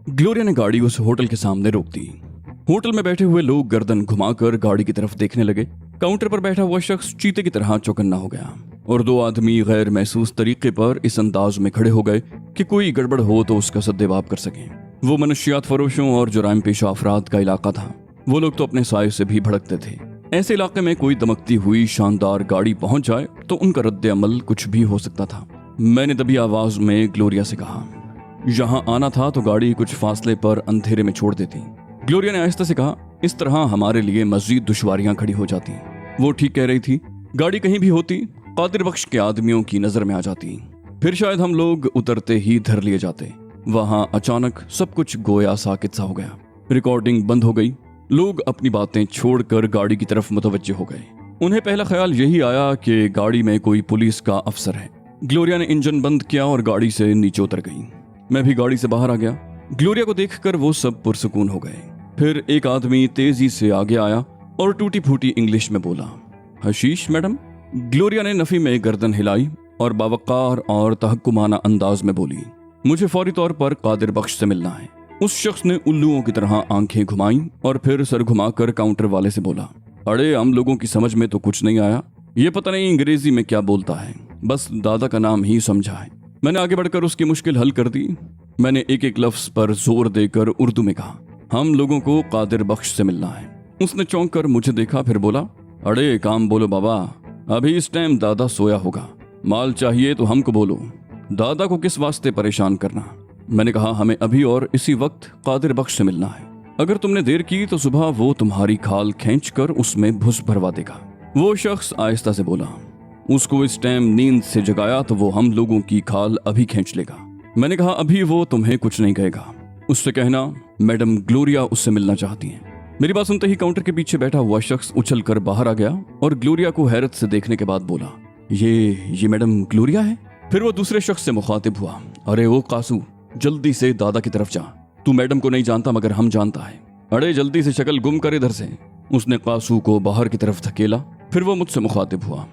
Gloria ने गाड़ी उस होटल के सामने रोक दी। होटल में बैठे हुए लोग गर्दन घुमाकर गाड़ी की तरफ देखने लगे। काउंटर पर बैठा हुआ शख्स चीते की तरह चौकन्ना हो गया और दो आदमी गैर महसूस तरीके पर इस अंदाज में खड़े हो गए कि कोई गड़बड़ हो तो उसका सद्देबाब कर सकें। वो मनशियात फरोशों और जुराइम पेशा अफराद का इलाका था। वो लोग तो अपने साय से भी भड़कते थे। ऐसे इलाके में कोई दमकती हुई शानदार गाड़ी पहुंच जाए तो उनका रद्द अमल कुछ भी हो सकता था। मैंने दबी आवाज में ग्लोरिया से कहा, यहाँ आना था तो गाड़ी कुछ फासले पर अंधेरे में छोड़ देती। ग्लोरिया ने आहिस्ता से कहा, इस तरह हमारे लिए मजीद दुश्वारियां खड़ी हो जाती। वो ठीक कह रही थी। गाड़ी कहीं भी होती, कादिर बख्श के आदमियों की नजर में आ जाती। फिर शायद हम लोग उतरते ही धर लिए जाते। वहां अचानक सब कुछ गोया साकित सा हो गया। रिकॉर्डिंग बंद हो गई। लोग अपनी बातें छोड़कर गाड़ी की तरफ मुतवज्जे हो गए। उन्हें पहला ख्याल यही आया कि गाड़ी में कोई पुलिस का अफसर है। ग्लोरिया ने इंजन बंद किया और गाड़ी से नीचे उतर गई। मैं भी गाड़ी से बाहर आ गया। ग्लोरिया को देखकर वो सब पुरसुकून हो गए। फिर एक आदमी तेजी से आगे आया और टूटी फूटी इंग्लिश में बोला, हशीश मैडम। ग्लोरिया ने नफी में गर्दन हिलाई और बावकार और तहक्कुमाना अंदाज में बोली, मुझे फौरी तौर पर कादिर बख्श से मिलना है। उस शख्स ने उल्लुओं की तरह आंखें घुमाई और फिर सर घुमाकर काउंटर वाले से बोला, अरे हम लोगों की समझ में तो कुछ नहीं आया। ये पता नहीं अंग्रेजी में क्या बोलता है, बस दादा का नाम ही समझा है। मैंने आगे बढ़कर उसकी मुश्किल हल कर दी। मैंने एक एक लफ्ज पर जोर देकर उर्दू में कहा, हम लोगों को कादिर बख्श से मिलना है। उसने चौंक कर मुझे देखा, फिर बोला, अरे काम बोलो बाबा, अभी इस टाइम दादा सोया होगा। माल चाहिए तो हमको बोलो, दादा को किस वास्ते परेशान करना। मैंने कहा, हमें अभी और इसी वक्त कादिर बख्श से मिलना है। अगर तुमने देर की तो सुबह वो तुम्हारी खाल खींचकर उसमें भुस भरवा देगा। वो शख्स आहिस्ता से बोला, उसको इस टाइम नींद से जगाया तो वो हम लोगों की खाल अभी खींच लेगा। मैंने कहा, अभी वो तुम्हें कुछ नहीं कहेगा। उससे कहना मैडम ग्लोरिया उससे मिलना चाहती हैं। मेरी बात सुनते ही काउंटर के पीछे बैठा हुआ शख्स उछल कर बाहर आ गया और ग्लोरिया को हैरत से देखने के बाद बोला, ये मैडम ग्लोरिया है। फिर वो दूसरे शख्स से मुखातिब हुआ, अरे वो कासू, जल्दी से दादा की तरफ जा। तू मैडम को नहीं जानता मगर हम जानता है। अरे जल्दी से शक्ल गुम कर इधर से। उसने कासू को बाहर की तरफ धकेला। फिर वो मुझसे मुखातिब हुआ,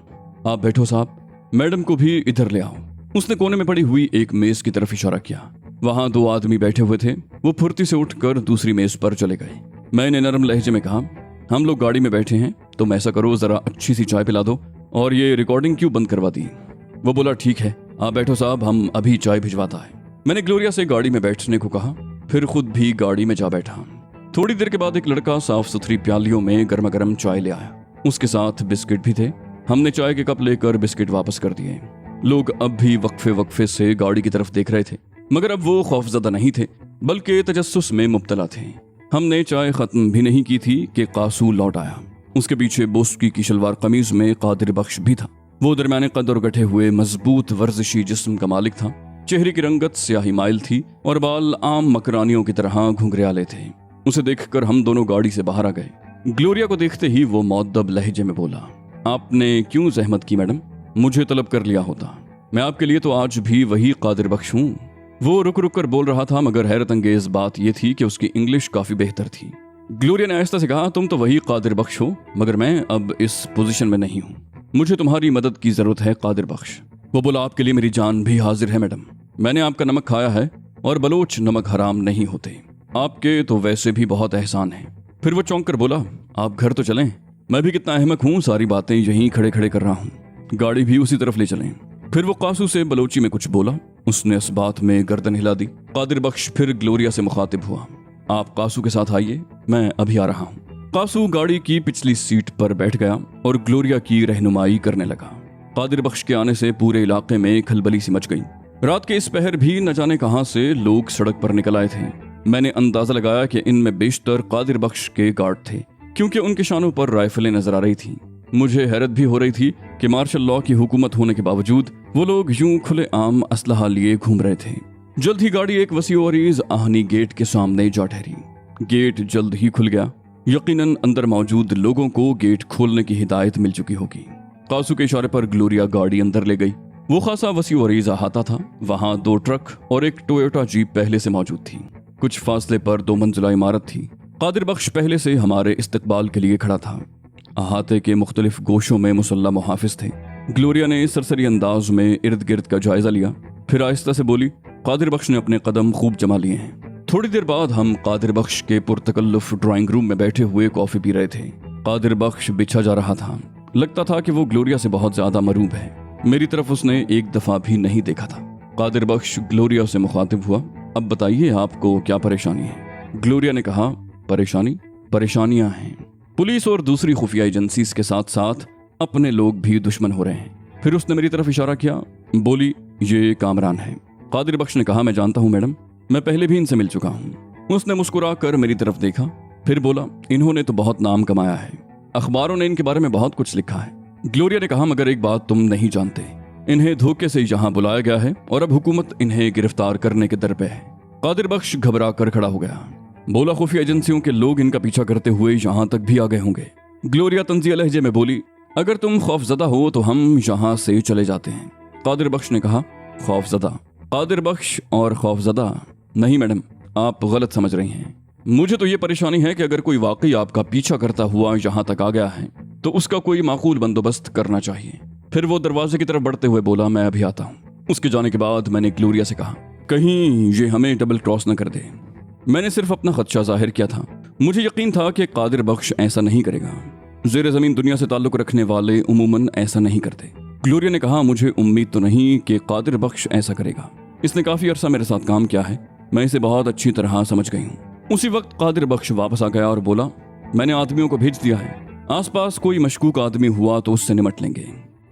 आप बैठो साहब, मैडम को भी इधर ले आओ। उसने कोने में पड़ी हुई एक मेज की तरफ इशारा किया। वहां दो आदमी बैठे हुए थे। वो फुर्ती से उठकर दूसरी मेज पर चले गए। मैंने नरम लहजे में कहा, हम लोग गाड़ी में बैठे हैं, तुम ऐसा करो जरा अच्छी सी चाय पिला दो और ये रिकॉर्डिंग क्यों बंद करवा दी। वो बोला, ठीक है आप बैठो साहब, हम अभी चाय भिजवाता है। मैंने ग्लोरिया से गाड़ी में बैठने को कहा, फिर खुद भी गाड़ी में जा बैठा। थोड़ी देर के बाद एक लड़का साफ सुथरी प्यालियों में गर्मा गर्म चाय ले आया। उसके साथ बिस्किट भी थे। हमने चाय के कप लेकर बिस्किट वापस कर दिए। लोग अब भी वक्फे से गाड़ी की तरफ देख रहे थे, मगर अब वो खौफजदा नहीं थे बल्कि तजस्सुस में मुब्तला थे। हमने चाय खत्म भी नहीं की थी कि कासू लौट आया। उसके पीछे बोस्की की शलवार कमीज में कादिर बख्श भी था। वो दरमियाने कद और गठे हुए मजबूत वर्जिशी जिस्म का मालिक था। चेहरे की रंगत स्याही माइल थी और बाल आम मकरानियों की तरह घुंघराले थे। उसे देखकर हम दोनों गाड़ी से बाहर आ गए। ग्लोरिया को देखते ही वो मुअद्दब लहजे में बोला, आपने क्यों जहमत की मैडम, मुझे तलब कर लिया होता। मैं आपके लिए तो आज भी वही कादिर बख्श हूँ। वो रुक रुक कर बोल रहा था मगर हैरत अंगेज बात यह थी कि उसकी इंग्लिश काफी बेहतर थी। ग्लोरिया ने आहिस्ता से कहा, तुम तो वही कादिर बख्श हो मगर मैं अब इस पोजीशन में नहीं हूँ। मुझे तुम्हारी मदद की जरूरत है कादिर बख्श। वो बोला, आपके लिए मेरी जान भी हाजिर है मैडम। मैंने आपका नमक खाया है और बलोच नमक हराम नहीं होते। आपके तो वैसे भी बहुत एहसान है। फिर वो चौंक कर बोला, आप घर तो चलें। मैं भी कितना अहमक हूँ, सारी बातें यहीं खड़े खड़े कर रहा हूँ। गाड़ी भी उसी तरफ ले चलें। फिर वो कासू से बलोची में कुछ बोला। उसने इस बात में गर्दन हिला दी। कादिर बख्श फिर ग्लोरिया से मुखातिब हुआ, आप कासू के साथ आइए, मैं अभी आ रहा हूँ। कासू गाड़ी की पिछली सीट पर बैठ गया और ग्लोरिया की रहनुमाई करने लगा। कादिर बख्श के आने से पूरे इलाके में खलबली सी मच गई। रात के इस पहर भी न जाने कहां से लोग सड़क पर निकल आए थे। मैंने अंदाजा लगाया कि इनमें बेशतर कादिर बख्श के गार्ड थे क्योंकि उनके शानों पर राइफलें नजर आ रही थी। मुझे हैरत भी हो रही थी कि मार्शल लॉ की हुकूमत होने के बावजूद वो लोग यूं खुले आम असलहा लिए घूम रहे थे। जल्द ही गाड़ी एक वसी और अरीज आहनी गेट के सामने जा ठहरी। गेट जल्द ही खुल गया। यकीनन अंदर मौजूद लोगों को गेट खोलने की हिदायत मिल चुकी होगी। कासू के इशारे पर ग्लोरिया गाड़ी अंदर ले गई। वो खासा वसी और अरीज अहाता था। वहां 2 ट्रक और एक टोयोटा जीप पहले से मौजूद थी। कुछ फासले पर 2 मंजिला इमारत थी। कादिर बख्श पहले से हमारे इस्तकबाल के लिए खड़ा था। अहाते के मुख्तलिफ गोशों में मुसल्ला मुहाफिज थे। ग्लोरिया ने सरसरी अंदाज में इर्द गिर्द का जायजा लिया, फिर आहिस्ता से बोली, कादिर बख्श ने अपने कदम खूब जमा लिए हैं। थोड़ी देर बाद हम कादिर बख्श के पुरतकल्लुफ ड्राइंग रूम में बैठे हुए कॉफी पी रहे थे। कादिर बख्श बिछा जा रहा था। लगता था कि वो ग्लोरिया से बहुत ज्यादा मरूब है। मेरी तरफ उसने एक दफा भी नहीं देखा था। कादिर बख्श ग्लोरिया से मुखातिब हुआ, अब बताइए आपको क्या परेशानी है? ग्लोरिया ने कहा, परेशानियां हैं। पुलिस और दूसरी खुफिया एजेंसीज के साथ साथ अपने लोग भी दुश्मन हो रहे हैं। फिर उसने मेरी तरफ इशारा किया, बोली, ये कामरान है। कादिर बख्श ने कहा, मैं जानता हूं मैडम, मैं पहले भी इनसे मिल चुका हूं। उसने मुस्कुरा कर मेरी तरफ देखा, फिर बोला, इन्होंने तो बहुत नाम कमाया है, अखबारों ने इनके बारे में बहुत कुछ लिखा है। ग्लोरिया ने कहा, मगर एक बात तुम नहीं जानते, इन्हें धोखे से यहाँ बुलाया गया है और अब हुकूमत इन्हें गिरफ्तार करने के दर पे है। कादिर बख्श घबरा कर खड़ा हो गया, बोला, खुफिया एजेंसियों के लोग इनका पीछा करते हुए यहाँ तक भी आ गए होंगे। ग्लोरिया तंजिया लहजे में बोली, अगर तुम खौफजदा हो तो हम यहाँ से चले जाते हैं। कादिर बख्श ने कहा, खौफजदा? कादिर बख्श और खौफजदा? नहीं मैडम, आप गलत समझ रही हैं। मुझे तो ये परेशानी है कि अगर कोई वाकई आपका पीछा करता हुआ यहाँ तक आ गया है तो उसका कोई माकूल बंदोबस्त करना चाहिए। फिर वो दरवाजे की तरफ बढ़ते हुए बोला, मैं अभी आता हूँ। उसके जाने के बाद मैंने ग्लोरिया से कहा, कहीं ये हमें डबल क्रॉस न कर दे। मैंने सिर्फ अपना खदशा जाहिर किया था। मुझे यकीन था कि कादिर बख्श ऐसा नहीं करेगा। ज़ेरे ज़मीन दुनिया से ताल्लुक़ रखने वाले उमूमन ऐसा नहीं करते। ग्लोरिया ने कहा, मुझे उम्मीद तो नहीं कि कादिर बख्श ऐसा करेगा। इसने काफ़ी अरसा मेरे साथ काम किया है, मैं इसे बहुत अच्छी तरह समझ गई हूँ। उसी वक्त कादिर बख्श वापस आ गया और बोला, मैंने आदमियों को भेज दिया है, आसपास कोई मशकूक आदमी हुआ तो उससे निमट लेंगे।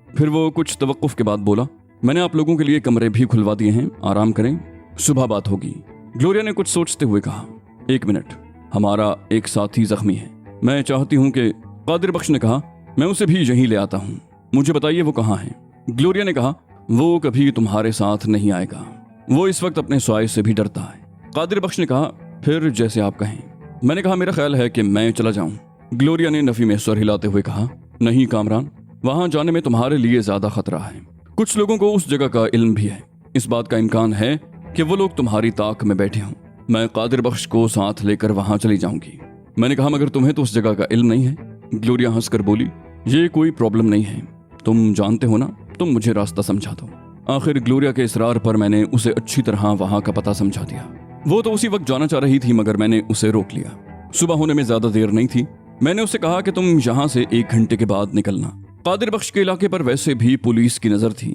फिर वो कुछ तवक्कुफ के बाद बोला, मैंने आप लोगों के लिए कमरे भी खुलवा दिए हैं, आराम करें, सुबह बात होगी। ग्लोरिया ने कुछ सोचते हुए कहा, एक मिनट, हमारा एक साथी जख्मी है, मैं चाहती हूं कि। कादिर बख्श ने कहा, मैं उसे भी यहीं ले आता हूं, मुझे बताइए वो कहाँ है। ग्लोरिया ने कहा, वो कभी तुम्हारे साथ नहीं आएगा, वो इस वक्त अपने स्वाय से भी डरता है। कादिर बख्श ने कहा, फिर जैसे आप कहें। मैंने कहा, मेरा ख्याल है कि मैं चला जाऊं। ग्लोरिया ने नफी में सर हिलाते हुए कहा, नहीं कामरान, वहां जाने में तुम्हारे लिए ज्यादा खतरा है। कुछ लोगों को उस जगह का इल्म भी है, इस बात का इम्कान है कि वो लोग तुम्हारी ताक में बैठे हों। मैं कादिर बख्श को साथ लेकर वहां चली जाऊंगी। मैंने कहा, मगर तुम्हें तो उस जगह का इल्म नहीं है। ग्लोरिया हंसकर बोली, ये कोई प्रॉब्लम नहीं है, तुम जानते हो ना, तुम मुझे रास्ता समझा दो। आखिर ग्लोरिया के इसरार पर मैंने उसे अच्छी तरह वहां का पता समझा दिया। वो तो उसी वक्त जाना चाह रही थी, मगर मैंने उसे रोक लिया। सुबह होने में ज्यादा देर नहीं थी। मैंने उससे कहा कि तुम यहाँ से 1 घंटे के बाद निकलना। कादिर बख्श के इलाके पर वैसे भी पुलिस की नजर थी,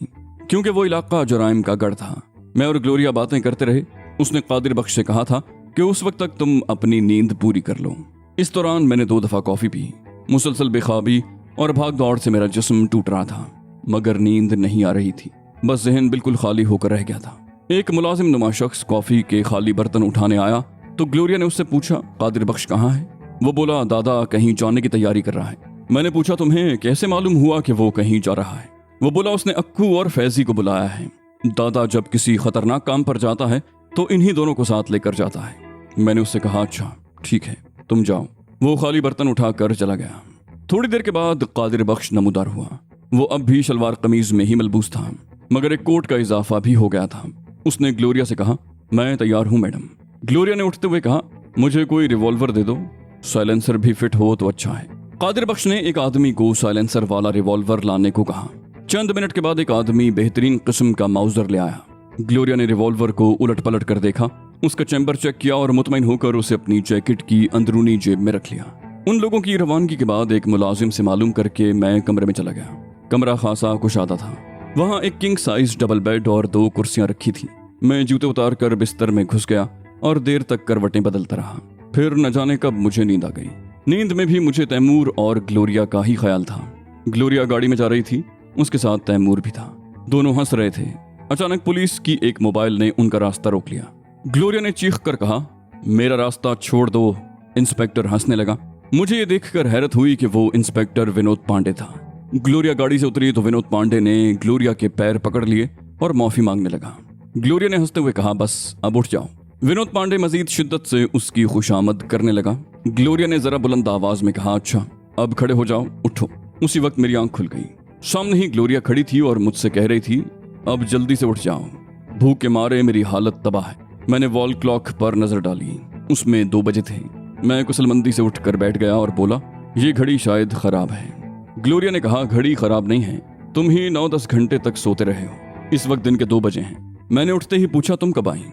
क्योंकि वो इलाका जुराइम का गढ़ था। मैं और ग्लोरिया बातें करते रहे। उसने कादिर बख्श से कहा था कि उस वक्त तक तुम अपनी नींद पूरी कर लो। इस दौरान मैंने 2 दफा कॉफी पी। मुसलसल बेख्वाबी और भाग दौड़ से मेरा जिस्म टूट रहा था, मगर नींद नहीं आ रही थी। बस जहन बिल्कुल खाली होकर रह गया था। एक मुलाजिम नुमा शख्स कॉफी के खाली बर्तन उठाने आया तो ग्लोरिया ने उससे पूछा, कादिर बख्श कहाँ है? वो बोला, दादा कहीं जाने की तैयारी कर रहा है। मैंने पूछा, तुम्हें कैसे मालूम हुआ कि वो कहीं जा रहा है? वो बोला, उसने अक्कू और फैजी को बुलाया है। दादा जब किसी खतरनाक काम पर जाता है तो इन्हीं दोनों को साथ लेकर जाता है। मैंने उससे कहा, अच्छा ठीक है, तुम जाओ। वो खाली बर्तन उठाकर चला गया। थोड़ी देर के बाद कादिर बख्श नमूदार हुआ। वो अब भी शलवार कमीज में ही मलबूस था, मगर एक कोट का इजाफा भी हो गया था। उसने ग्लोरिया से कहा, मैं तैयार हूं मैडम। ग्लोरिया ने उठते हुए कहा, मुझे कोई रिवॉल्वर दे दो, साइलेंसर भी फिट हो तो अच्छा है। कादिर बख्श ने एक आदमी को साइलेंसर वाला रिवॉल्वर लाने को कहा। चंद मिनट के बाद एक आदमी बेहतरीन किस्म का माउजर ले आया। ग्लोरिया ने रिवॉल्वर को उलट पलट कर देखा, उसका चैम्बर चेक किया और मुतमईन होकर उसे अपनी जैकेट की अंदरूनी जेब में रख लिया। उन लोगों की रवानगी के बाद एक मुलाजिम से मालूम करके मैं कमरे में चला गया। कमरा खासा कुशादा था। वहाँ एक किंग साइज डबल बेड और 2 कुर्सियां रखी थी। मैं जूते उतार कर बिस्तर में घुस गया और देर तक करवटें बदलता रहा। फिर न जाने कब मुझे नींद आ गई। नींद में भी मुझे तैमूर और ग्लोरिया का ही ख्याल था। ग्लोरिया गाड़ी में जा रही थी, उसके साथ तैमूर भी था। दोनों हंस रहे थे। अचानक पुलिस की एक मोबाइल ने उनका रास्ता रोक लिया। ग्लोरिया ने चीख कर कहा, मेरा रास्ता छोड़ दो। इंस्पेक्टर हंसने लगा। मुझे ये देखकर हैरत हुई कि वो इंस्पेक्टर विनोद पांडे था। ग्लोरिया गाड़ी से उतरी तो विनोद पांडे ने ग्लोरिया के पैर पकड़ लिए और माफी मांगने लगा। ग्लोरिया ने हंसते हुए कहा, बस अब उठ जाओ। विनोद पांडे मजीद शिद्दत से उसकी खुशामद करने लगा। ग्लोरिया ने जरा बुलंद आवाज में कहा, अच्छा अब खड़े हो जाओ, उठो। उसी वक्त मेरी आंख खुल गई। सामने ही ग्लोरिया खड़ी थी और मुझसे कह रही थी, अब जल्दी से उठ जाओ, भूख के मारे मेरी हालत तबाह है। मैंने वॉल क्लॉक पर नजर डाली, उसमें 2 बजे थे। मैं कुशलमंदी से उठकर बैठ गया और बोला, ये घड़ी शायद खराब है। ग्लोरिया ने कहा, घड़ी खराब नहीं है, तुम ही 9-10 घंटे तक सोते रहे हो। इस वक्त दिन के 2 बजे हैं। मैंने उठते ही पूछा, तुम कब आई?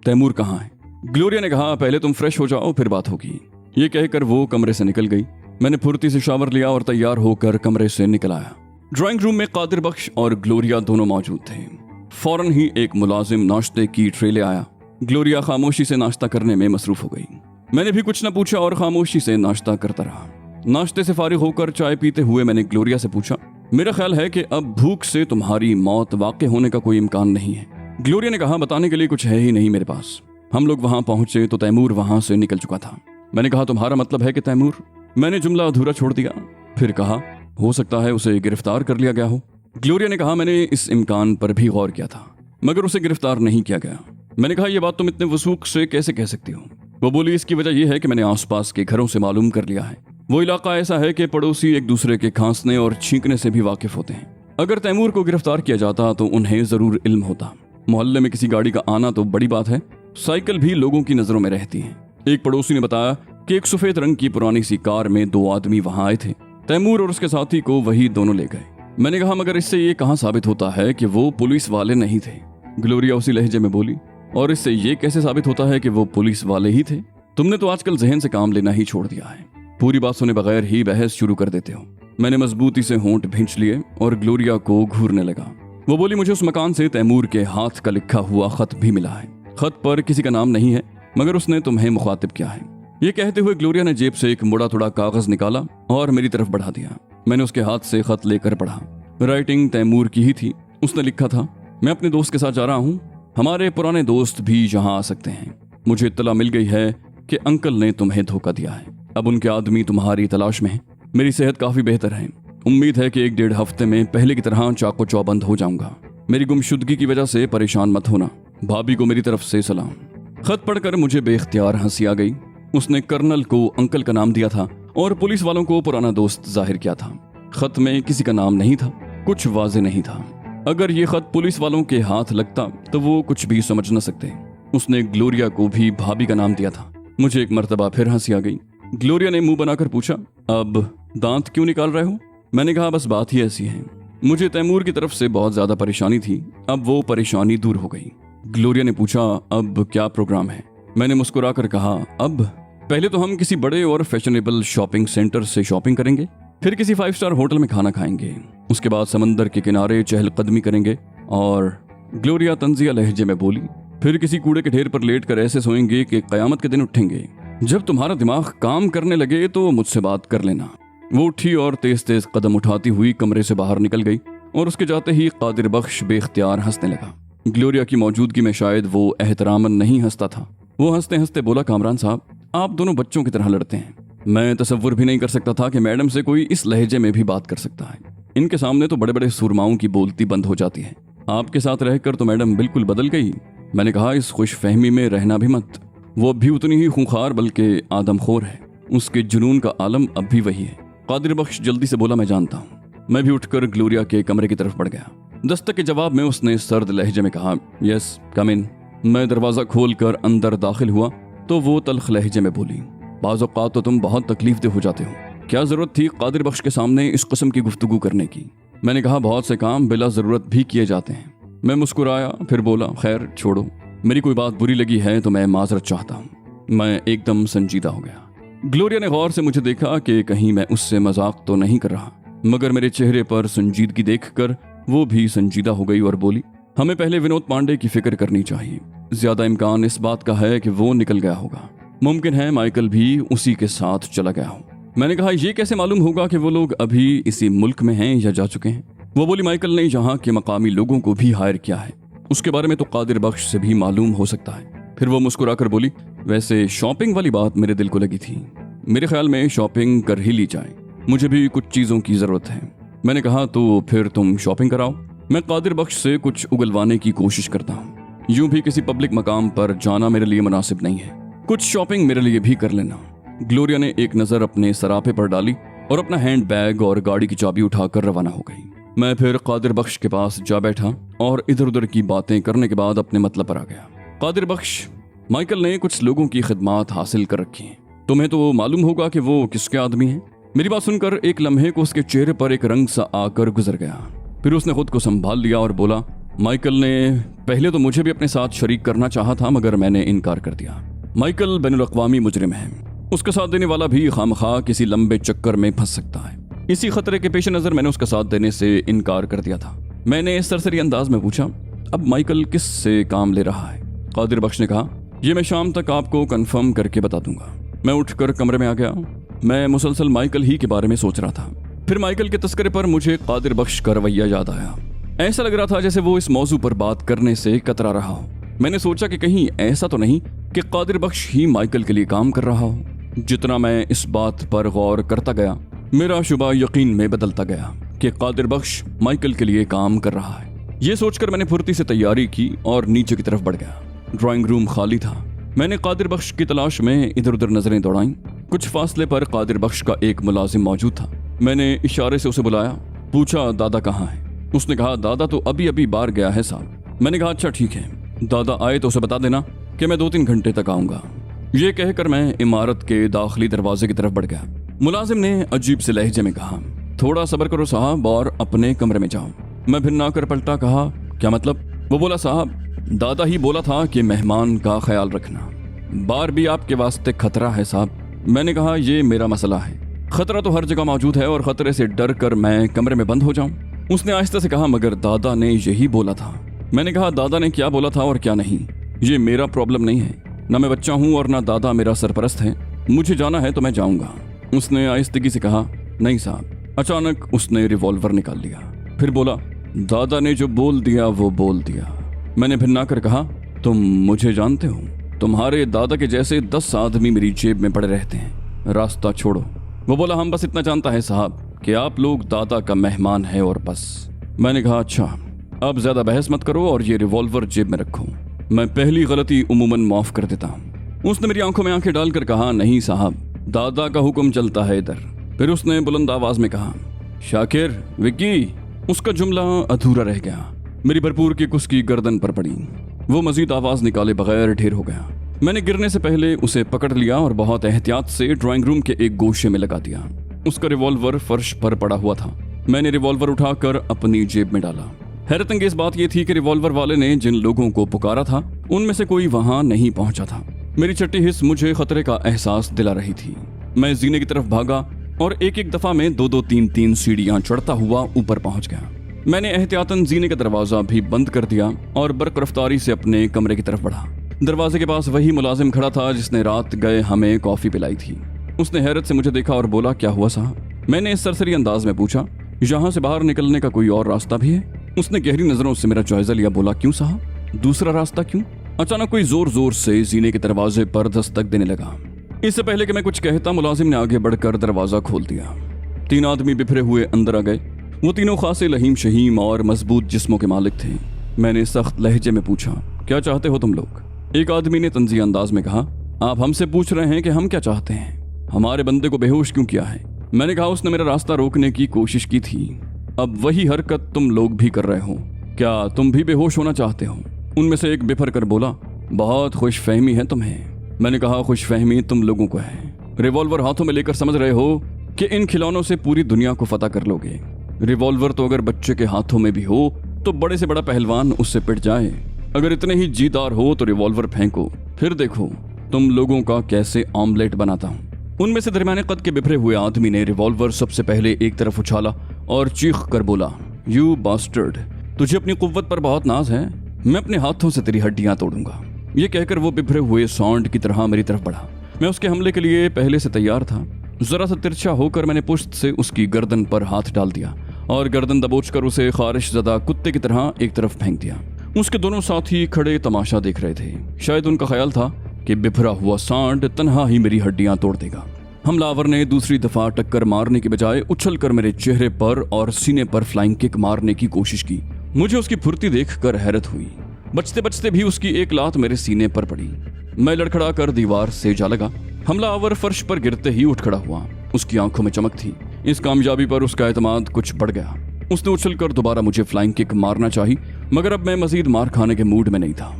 तैमूर कहाँ है? ग्लोरिया ने कहा, पहले तुम फ्रेश हो जाओ फिर बात होगी। ये कहकर वो कमरे से निकल गई। मैंने फुर्ती से शावर लिया और तैयार होकर कमरे से निकल आया। ड्राइंग रूम में कादिर बख्श और ग्लोरिया दोनों मौजूद थे। फौरन ही एक मुलाजिम नाश्ते की ट्रे ले आया। ग्लोरिया खामोशी से नाश्ता करने में मसरूफ हो गई। मैंने भी कुछ न पूछा और खामोशी से नाश्ता करता रहा। नाश्ते से फारिग होकर चाय पीते हुए मैंने ग्लोरिया से पूछा, मेरा ख्याल है कि अब भूख से तुम्हारी मौत वाक़ई होने का कोई इम्कान नहीं है। ग्लोरिया ने कहा, बताने के लिए कुछ है ही नहीं मेरे पास। हम लोग वहां पहुंचे तो तैमूर वहां से निकल चुका था। मैंने कहा, तुम्हारा मतलब है कि तैमूर? मैंने जुमला अधूरा छोड़ दिया, फिर कहा, हो सकता है उसे गिरफ्तार कर लिया गया हो। ग्लोरिया ने कहा, मैंने इस इम्कान पर भी गौर किया था मगर उसे गिरफ्तार नहीं किया गया। मैंने कहा, यह बात तुम इतने वसूख से कैसे कह सकती हो? वो बोली, इसकी वजह यह है कि मैंने आसपास के घरों से मालूम कर लिया है। वो इलाका ऐसा है कि पड़ोसी एक दूसरे के खांसने और छींकने से भी वाकिफ होते हैं। अगर तैमूर को गिरफ्तार किया जाता तो उन्हें जरूर इल्म होता। मोहल्ले में किसी गाड़ी का आना तो बड़ी बात है, साइकिल भी लोगों की नजरों में रहती है। एक पड़ोसी ने बताया कि एक सफेद रंग की पुरानी सी कार में 2 आदमी वहां आए थे। तैमूर और उसके साथी को वही दोनों ले गए। मैंने कहा, मगर इससे ये कहां साबित होता है कि वो पुलिस वाले नहीं थे? ग्लोरिया उसी लहजे में बोली, और इससे ये कैसे साबित होता है कि वो पुलिस वाले ही थे? तुमने तो आजकल जहन से काम लेना ही छोड़ दिया है, पूरी बात सुने बगैर ही बहस शुरू कर देते हो। मैंने मजबूती से होंठ भींच लिए और ग्लोरिया को घूरने लगा। वो बोली, मुझे उस मकान से तैमूर के हाथ का लिखा हुआ खत भी मिला है। खत पर किसी का नाम नहीं है मगर उसने तुम्हें मुखातिब किया है। ये कहते हुए ग्लोरिया ने जेब से एक मुड़ा थोड़ा कागज निकाला और मेरी तरफ बढ़ा दिया। मैंने उसके हाथ से खत लेकर पढ़ा। राइटिंग तैमूर की ही थी। उसने लिखा था, मैं अपने दोस्त के साथ जा रहा हूँ, हमारे पुराने दोस्त भी यहाँ आ सकते हैं। मुझे इत्तला मिल गई है कि अंकल ने तुम्हें धोखा दिया है। अब उनके आदमी तुम्हारी तलाश में हैं। मेरी सेहत काफी बेहतर है। उम्मीद है कि 1-1.5 हफ्ते में पहले की तरह चाको चौबंद हो जाऊंगा। मेरी गुमशुदगी की वजह से परेशान मत होना। भाभी को मेरी तरफ से सलाम। खत पढ़कर मुझे बेख्तियार हंसी आ गई। उसने कर्नल को अंकल का नाम दिया था और पुलिस वालों को पुराना दोस्त जाहिर किया था। खत में किसी का नाम नहीं था, कुछ वाजे नहीं था। अगर ये खत पुलिस वालों के हाथ लगता तो वो कुछ भी समझ न सकते। उसने ग्लोरिया को भी भाभी का नाम दिया था। मुझे एक मर्तबा फिर हंसी आ गई। ग्लोरिया ने मुंह बनाकर पूछा, अब दांत क्यों निकाल रहे हो? मैंने कहा, बस बात ही ऐसी है। मुझे तैमूर की तरफ से बहुत ज्यादा परेशानी थी, अब वो परेशानी दूर हो गई। ग्लोरिया ने पूछा, अब क्या प्रोग्राम है? मैंने मुस्कुराकर कहा, अब पहले तो हम किसी बड़े और फैशनेबल शॉपिंग सेंटर से शॉपिंग करेंगे, फिर किसी 5 स्टार होटल में खाना खाएंगे, उसके बाद समंदर के किनारे चहलकदमी करेंगे और ग्लोरिया तंजिया लहजे में बोली, फिर किसी कूड़े के ढेर पर लेट कर ऐसे सोएंगे कि कयामत के दिन उठेंगे। जब तुम्हारा दिमाग काम करने लगे तो मुझसे बात कर लेना। वो उठी और तेज तेज कदम उठाती हुई कमरे से बाहर निकल गई और उसके जाते ही कादिर बख्श बेख्तियार हंसने लगा। ग्लोरिया की मौजूदगी में शायद वो एहतरामन नहीं हंसता था। वो हंसते हंसते बोला, कामरान साहब, आप दोनों बच्चों की तरह लड़ते हैं। मैं तसव्वुर भी नहीं कर सकता था कि मैडम से कोई इस लहजे में भी बात कर सकता है। इनके सामने तो बड़े बड़े सुरमाओं की बोलती बंद हो जाती है। आपके साथ रहकर तो मैडम बिल्कुल बदल गई। मैंने कहा, इस खुशफहमी में रहना भी मत। वो भी उतनी ही खूंखार बल्कि आदमखोर है। उसके जुनून का आलम अब भी वही है। कादिर बख्श जल्दी से बोला, मैं जानता हूँ। मैं भी उठकर ग्लोरिया के कमरे की तरफ बढ़ गया। दस्तक के जवाब में उसने सर्द लहजे में कहा, यस कम इन। मैं दरवाजा खोलकर अंदर दाखिल हुआ तो वो तल्ख लहजे में बोली, बाज़ औक़ात तो तुम बहुत तकलीफ हो जाते हो। क्या जरूरत थी कादिर बख्श के सामने इस किस्म की गुफ्तगू करने की? मैंने कहा, बहुत से काम बिला जरूरत भी किए जाते हैं। मैं मुस्कुराया, फिर बोला, खैर छोड़ो, मेरी कोई बात बुरी लगी है तो मैं माजरत चाहता हूँ। मैं एकदम संजीदा हो गया। ग्लोरिया ने गौर से मुझे देखा कि कहीं मैं उससे मजाक तो नहीं कर रहा, मगर मेरे चेहरे पर संजीदगी देखकर वो भी संजीदा हो गई और बोली, हमें पहले विनोद पांडे की फिक्र करनी चाहिए। ज्यादा इम्कान इस बात का है कि वो निकल गया होगा। मुमकिन है माइकल भी उसी के साथ चला गया हो। मैंने कहा, यह कैसे मालूम होगा कि वो लोग अभी इसी मुल्क में हैं या जा चुके हैं? वो बोली, माइकल ने यहाँ के मकामी लोगों को भी हायर किया है। उसके बारे में तो कादिर बख्श से भी मालूम हो सकता है। फिर वो मुस्कुराकर बोली, वैसे शॉपिंग वाली बात मेरे दिल को लगी थी। मेरे ख्याल में शॉपिंग कर ही ली जाए, मुझे भी कुछ चीज़ों की ज़रूरत है। मैंने कहा, तो फिर तुम शॉपिंग कराओ। मैं कादिर बख्श से कुछ उगलवाने की कोशिश करता हूँ। यूं भी किसी पब्लिक मकाम पर जाना मेरे लिए मुनासिब नहीं है। कुछ शॉपिंग मेरे लिए भी कर लेना। ग्लोरिया ने एक नज़र अपने सरापे पर डाली और अपना हैंड बैग और गाड़ी की चाबी उठाकर रवाना हो गई। मैं फिर कादिर बख्श के पास जा बैठा और इधर उधर की बातें करने के बाद अपने मतलब पर आ गया। कादिर बख्श, माइकल ने कुछ लोगों की खिदमात हासिल कर रखी हैं। तुम्हें तो मालूम होगा कि वो किसके आदमी हैं। मेरी बात सुनकर एक लम्हे को उसके चेहरे पर एक रंग सा आकर गुजर गया। फिर उसने खुद को संभाल लिया और बोला, माइकल ने पहले तो मुझे भी अपने साथ शरीक करना चाहा था, मगर मैंने इनकार कर दिया। माइकल बैनुल-अक़वामी मुजरिम है, उसका साथ देने वाला भी खामखा किसी लंबे चक्कर में फंस सकता है। इसी खतरे के पेश नज़र मैंने उसका साथ देने से इनकार कर दिया था। मैंने सरसरी अंदाज में पूछा, अब माइकल किस से काम ले रहा है? कादिर बख्श ने कहा, यह मैं शाम तक आपको कंफर्म करके बता दूंगा। मैं उठकर कमरे में आ गया। मैं मुसलसल माइकल ही के बारे में सोच रहा था। फिर माइकल के तस्करे पर मुझे कादिर बख्श का रवैया याद आया। ऐसा लग रहा था जैसे वो इस मौजू पर बात करने से कतरा रहा हो। मैंने सोचा कि कहीं ऐसा तो नहीं कि कादिर बख्श ही माइकल के लिए काम कर रहा हो। जितना मैं इस बात पर गौर करता गया, मेरा शुबा यकीन में बदलता गया कि कादिर बख्श माइकल के लिए काम कर रहा है। ये सोचकर मैंने फुर्ती से तैयारी की और नीचे की तरफ बढ़ गया। ड्राइंग रूम खाली था। मैंने कादिर बख्श की तलाश में इधर उधर नजरें दौड़ाईं। कुछ फासले पर कादिर बख्श का एक मुलाजिम मौजूद था। मैंने इशारे से उसे बुलाया, पूछा दादा कहाँ है? उसने कहा, दादा तो अभी अभी बाहर गया है साहब। मैंने कहा, अच्छा ठीक है, दादा आए तो उसे बता देना कि मैं 2-3 घंटे तक आऊंगा। ये कहकर मैं इमारत के दाखिली दरवाजे की तरफ बढ़ गया। मुलाजिम ने अजीब से लहजे में कहा, थोड़ा सब्र करो साहब और अपने कमरे में जाओ। मैं भिन्ना कर पलटा, कहा, क्या मतलब? वो बोला, साहब दादा ही बोला था कि मेहमान का ख्याल रखना, बार भी आपके वास्ते खतरा है साहब। मैंने कहा, ये मेरा मसला है, खतरा तो हर जगह मौजूद है और खतरे से डर कर मैं कमरे में बंद हो जाऊं? उसने आहिस्ता से कहा, मगर दादा ने यही बोला था। मैंने कहा, दादा ने क्या बोला था और क्या नहीं, ये मेरा प्रॉब्लम नहीं है। न मैं बच्चा हूँ और न दादा मेरा सरपरस्त है। मुझे जाना है तो मैं जाऊंगा। उसने आहिस्तगी से कहा, नहीं साहब। अचानक उसने रिवॉल्वर निकाल लिया। फिर बोला, दादा ने जो बोल दिया वो बोल दिया। मैंने भिन्ना कर कहा, तुम मुझे जानते हो? तुम्हारे दादा के जैसे 10 आदमी मेरी जेब में पड़े रहते हैं, रास्ता छोड़ो। वो बोला, हम बस इतना जानता है साहब कि आप लोग दादा का मेहमान है और बस। मैंने कहा, अच्छा अब ज्यादा बहस मत करो और ये रिवॉल्वर जेब में रखो, मैं पहली गलती उमूमन माफ कर देता हूँ। उसने मेरी आंखों में आंखें डालकर कहा, नहीं साहब, दादा का हुक्म चलता है इधर। फिर उसने बुलंद आवाज में कहा, शाकिर, विक्की। उसका जुमला अधूरा रह गया। मेरी भरपूर किक उसकी गर्दन पर पड़ी। वो मजीद आवाज निकाले बगैर ढेर हो गया। मैंने गिरने से पहले उसे पकड़ लिया और बहुत एहतियात से ड्राइंग रूम के एक गोशे में लगा दिया। उसका रिवॉल्वर फर्श पर पड़ा हुआ था। मैंने रिवॉल्वर उठाकर अपनी जेब में डाला। हैरत अंगेज बात यह थी कि रिवॉल्वर वाले ने जिन लोगों को पुकारा था उनमें से कोई वहां नहीं पहुंचा था। मेरी छठी हिस्स मुझे खतरे का एहसास दिला रही थी। मैं जीने की तरफ भागा और एक एक दफा में 2-2, 3-3 सीढ़ियां चढ़ता हुआ ऊपर पहुंच गया। मैंने एहतियातन जीने का दरवाजा भी बंद कर दिया और बर्क रफ्तारी से अपने कमरे की तरफ बढ़ा। दरवाजे के पास वही मुलाजिम खड़ा था जिसने रात गए हमें कॉफी पिलाई थी। उसने हैरत से मुझे देखा और बोला, क्या हुआ साहब? मैंने इस सरसरी अंदाज में पूछा, यहाँ से बाहर निकलने का कोई और रास्ता भी है? उसने गहरी नजरों से मेरा जायजा लिया, बोला, क्यों साहब, दूसरा रास्ता क्यों? अचानक कोई जोर जोर से जीने के दरवाजे पर दस्तक देने लगा। इससे पहले कि मैं कुछ कहता, मुलाजिम ने आगे बढ़कर दरवाजा खोल दिया। 3 आदमी बिफरे हुए अंदर आ गए। वो तीनों खासे लहीम शहीम और मजबूत जिस्मों के मालिक थे। मैंने सख्त लहजे में पूछा, क्या चाहते हो तुम लोग? एक आदमी ने तंज़ी अंदाज में कहा, आप हमसे पूछ रहे हैं कि हम क्या चाहते हैं? हमारे बंदे को बेहोश क्यों किया है? मैंने कहा, उसने मेरा रास्ता रोकने की कोशिश की थी। अब वही हरकत तुम लोग भी कर रहे हो। क्या तुम भी बेहोश होना चाहते हो? उनमें से एक बिफर कर बोला, बहुत खुश फहमी है तुम्हें। मैंने कहा, खुश फहमी तुम लोगों को है। रिवॉल्वर हाथों में लेकर समझ रहे हो कि इन खिलौनों से पूरी दुनिया को फतह कर लोगे। रिवॉल्वर तो अगर बच्चे के हाथों में भी हो तो बड़े से बड़ा पहलवान उससे पिट जाए। अगर इतने ही जीदार हो तो रिवॉल्वर फेंको, फिर देखो तुम लोगों का कैसे ऑमलेट बनाता हूँ। उनमें से दरमियाने कद के बिफरे हुए आदमी ने रिवॉल्वर सबसे पहले एक तरफ उछाला और चीख कर बोला, यू बास्टर्ड, तुझे अपनी कुव्वत पर बहुत नाज है, मैं अपने हाथों से तेरी हड्डियां तोड़ूंगा। ये कहकर वो बिफरे हुए सांड की तरह मेरी तरफ बढ़ा। मैं उसके हमले के लिए पहले से तैयार था। जरा सा तिरछा होकर मैंने पुश्त से उसकी गर्दन पर हाथ डाल दिया और गर्दन दबोचकर उसे खारिश ज़दा कुत्ते की तरह एक तरफ फेंक दिया। उसके दोनों साथी खड़े तमाशा देख रहे थे। शायद उनका ख्याल था कि बिफरा हुआ सांड तन्हा ही मेरी हड्डियां तोड़ देगा। हमलावर ने दूसरी दफा टक्कर मारने की बजाय उछलकर मेरे चेहरे पर और सीने पर फ्लाइंग किक मारने की कोशिश की। मुझे उसकी फुर्ती देखकर हैरत हुई। बचते बचते भी उसकी एक लात मेरे सीने पर पड़ी। मैं लड़खड़ा कर दीवार से जा लगा। हमलावर फर्श पर गिरते ही उठ खड़ा हुआ। उसकी आंखों में चमक थी। इस कामयाबी पर उसका एतमाद कुछ बढ़ गया। उसने उछलकर दोबारा मुझे फ्लाइंग किक मारना चाही, मगर अब मैं मजीद मार खाने के मूड में नहीं था।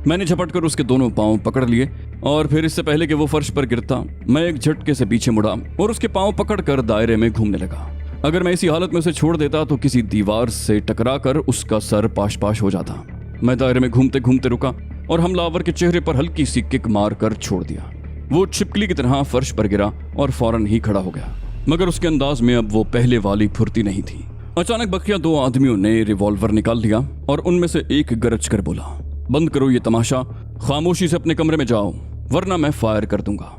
मैंने झपटकर उसके दोनों पांव पकड़ लिए और फिर इससे पहले कि वो फर्श पर गिरता, मैं एक झटके से पीछे मुड़ा और उसके पांव पकड़कर दायरे में घूमने लगा। अगर मैं इसी हालत में उसे छोड़ देता तो किसी दीवार से टकराकर उसका सर पाश पाश हो जाता। मैं दायरे में घूमते घूमते रुका और हमलावर के चेहरे पर हल्की सी किक मार कर छोड़ दिया। वो छिपकली की तरह फर्श पर गिरा और फौरन ही खड़ा हो गया, मगर उसके अंदाज में अब वो पहले वाली फुर्ती नहीं थी। अचानक बकिया 2 आदमियों ने रिवॉल्वर निकाल लिया और उनमें से एक गरज कर बोला, बंद करो ये तमाशा, खामोशी से अपने कमरे में जाओ वरना मैं फायर कर दूंगा।